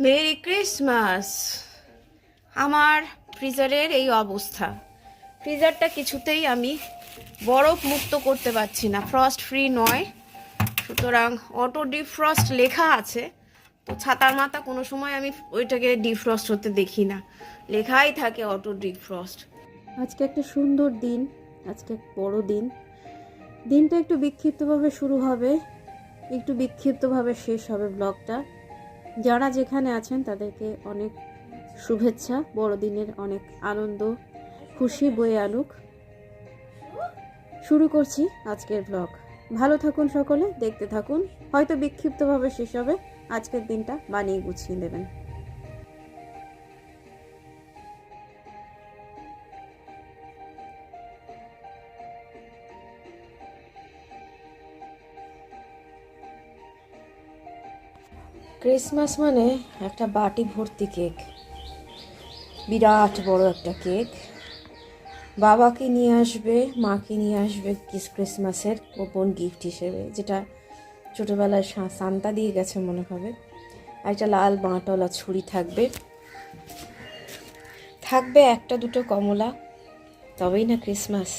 Merry Christmas. আমার ফ্রিজারের এই অবস্থা। ফ্রিজারটা কিছুতেই আমি বরফ মুক্ত করতে পারছি না, ফ্রস্ট ফ্রি নয়। সুতরাং অটো ডিফ্রস্ট লেখা আছে, তো ছাতার মাথা কোনো সময় আমি ওইটাকে ডিফ্রস্ট হতে দেখি না, লেখাই থাকে অটো ডিফ্রস্ট। আজকে একটা সুন্দর দিন, আজকে এক বড় দিন। দিনটা একটু বিক্ষিপ্তভাবে শুরু হবে, একটু বিক্ষিপ্তভাবে শেষ হবে ব্লগটা। যারা যেখানে আছেন তাদেরকে অনেক শুভেচ্ছা, বড়দিনের অনেক আনন্দ খুশি বয়ে আনুক। শুরু করছি আজকের ব্লগ। ভালো থাকুন সকলে, দেখতে থাকুন। হয়তো বিক্ষিপ্তভাবে শেষ হবে, আজকের দিনটা বানিয়ে গুছিয়ে দেবেন। ক্রিসমাস মানে একটা বাটি ভর্তি কেক, বিরাট বড় একটা কেক। বাবাকে নিয়ে আসবে, মাকে নিয়ে আসবে ক্রিসমাসের গোপন গিফট হিসেবে, যেটা ছোটোবেলায় সান্তা দিয়ে গেছে মনে হবে। আর একটা লাল বাঁটওয়ালা ছুরি থাকবে, থাকবে একটা দুটো কমলা, তবেই না ক্রিসমাস।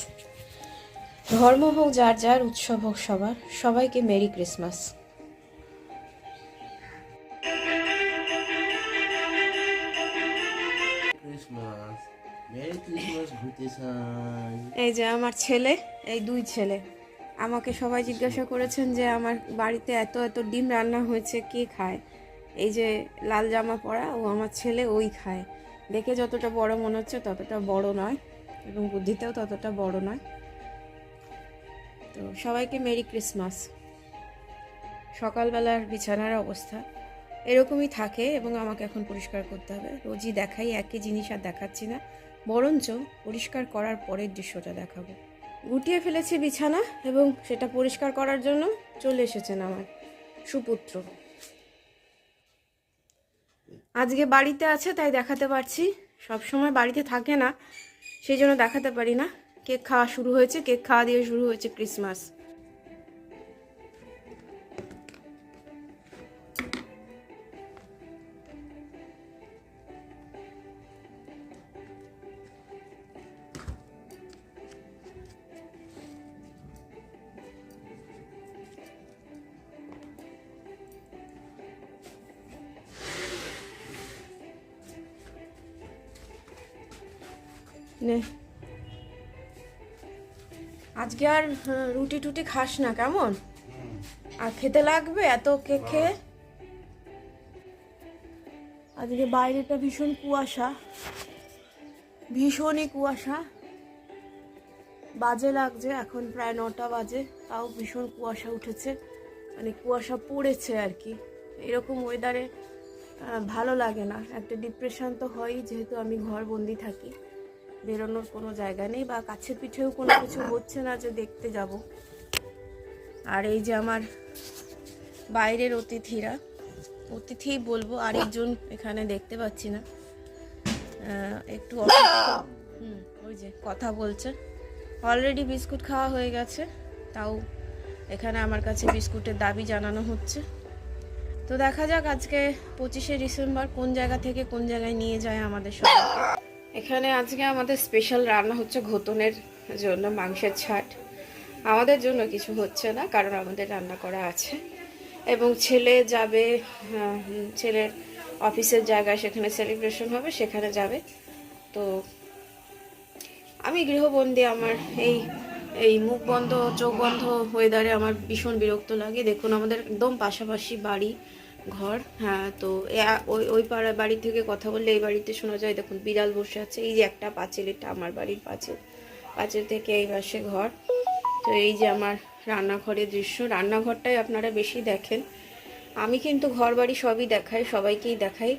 ধর্ম হোক যার যার, উৎসব হোক সবার, সবাইকে মেরি ক্রিসমাস। এই যে আমার ছেলে, এই দুই ছেলে। আমাকে সবাই জিজ্ঞাসা করেছেন যে আমার বাড়িতে এত এত ডিম রান্না হয়েছে, কে খায়? এই যে লাল জামা পরা ও আমার ছেলে, ওই খায়। দেখে যতটা বড় মনে হচ্ছে ততটা বড় নয়, এবং বুদ্ধিতেও ততটা বড় নয়। তো সবাইকে মেরি ক্রিসমাস। সকালবেলার বিছানার অবস্থা এরকমই থাকে, এবং আমাকে এখন পরিষ্কার করতে হবে। রোজই দেখাই একই জিনিস, আর দেখাচ্ছি না, বরঞ্চ পরিষ্কার করার পরের দৃশ্যটা দেখাবো। গুটিয়ে ফেলেছি বিছানা, এবং সেটা পরিষ্কার করার জন্য চলে এসেছেন আমার সুপুত্র। আজকে বাড়িতে আছে তাই দেখাতে পারছি, সব সময় বাড়িতে থাকে না, সেই জন্য দেখাতে পারি না। কেক খাওয়া শুরু হয়েছে, কেক খাওয়া দিয়ে শুরু হয়েছে ক্রিসমাস। নে, আজকে আর রুটি টুটি খাস না কেমন? আর খেতে লাগবে এত কেক খেয়ে। আজকে বাইরেটা ভীষণ কুয়াশা, ভীষণই কুয়াশা। বাজে লাগছে, এখন প্রায় 9টা বাজে, তাও ভীষণ কুয়াশা উঠেছে, মানে কুয়াশা পড়েছে আর কি। এরকম ওয়েদারে ভালো লাগে না, একটা ডিপ্রেশন তো হয়ই, যেহেতু আমি ঘরবন্দি থাকি, বেরোনোর কোনো জায়গা নেই, বা কাছে পিঠেও কোনো কিছু হচ্ছে না যে দেখতে যাব। আর এই যে আমার বাইরের অতিথিরা, অতিথি বলবো, আরেকজন এখানে দেখতে পাচ্ছি না, একটু ওই যে কথা বলছে। অলরেডি বিস্কুট খাওয়া হয়ে গেছে, তাও এখানে আমার কাছে বিস্কুটের দাবি জানানো হচ্ছে। তো দেখা যাক আজকে 25শে ডিসেম্বর কোন জায়গা থেকে কোন জায়গায় নিয়ে যায় আমাদের সবাইকে। এখানে আজকে আমাদের স্পেশাল রান্না হচ্ছে ঘোতনের জন্য মাংসের ছাট। আমাদের জন্য কিছু হচ্ছে না, কারণ আমাদের রান্না করা আছে। এবং ছেলে যাবে, ছেলের অফিসের জায়গায়, সেখানে সেলিব্রেশন হবে, সেখানে যাবে। তো আমি গৃহবন্দী, আমার এই এই মুখ বন্ধ চোখ বন্ধ ওয়েদারে আমার ভীষণ বিরক্ত লাগে। দেখুন আমাদের একদম পাশাপাশি বাড়ি ঘর। হ্যাঁ, তো ওই ওই পাড়া বাড়ি থেকে কথা বললে এই বাড়িতে শোনা যায়। দেখুন বিড়াল বসে আছে, এই যে একটা পাঁচিল, এটা আমার বাড়ির পাঁচিল, পাঁচিল থেকে এই পাশে ঘর। তো এই যে আমার রান্নাঘরের দৃশ্য, রান্নাঘরটাই আপনারা বেশি দেখেন, আমি কিন্তু ঘর বাড়ি সবই দেখাই, সবাইকেই দেখাই।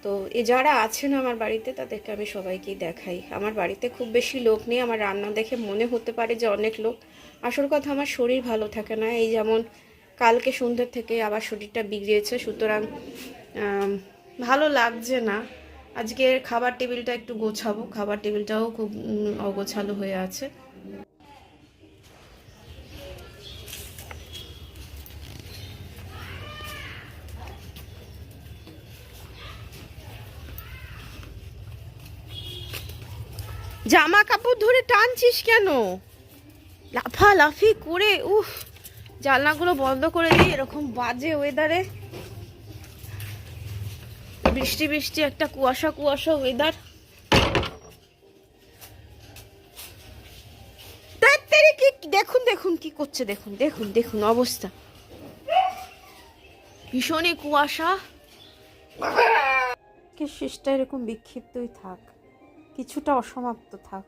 তো যারা আছেন আমার বাড়িতে তাদেরকে আমি সবাইকেই দেখাই। আমার বাড়িতে খুব বেশি লোক নেই, আমার রান্না দেখে মনে হতে পারে যে অনেক লোক, আসল কথা আমার শরীর ভালো থাকে না। এই যেমন কালকে সন্ধ্যের থেকে আবার শরীরটা বিগড়িয়েছে, সুতরাং ভালো লাগছে না। আজকে খাবার টেবিলটা একটু গোছাবো, খাবার টেবিলটাও খুব অগোছালো হয়ে আছে। জামা কাপড় ধরে টানছিস কেন? লাফালাফি করে উফ, জানলাগুলো বন্ধ করে দিই। এরকম বাজে ওয়েদারে, বৃষ্টি বৃষ্টি একটা কুয়াশা কুয়াশা ওয়েদার। দেখুন দেখুন কি করছে, দেখুন দেখুন দেখুন অবস্থা, ভীষণই কুয়াশা। শেষটা এরকম বিক্ষিপ্তই থাক, কিছুটা অসমাপ্ত থাক।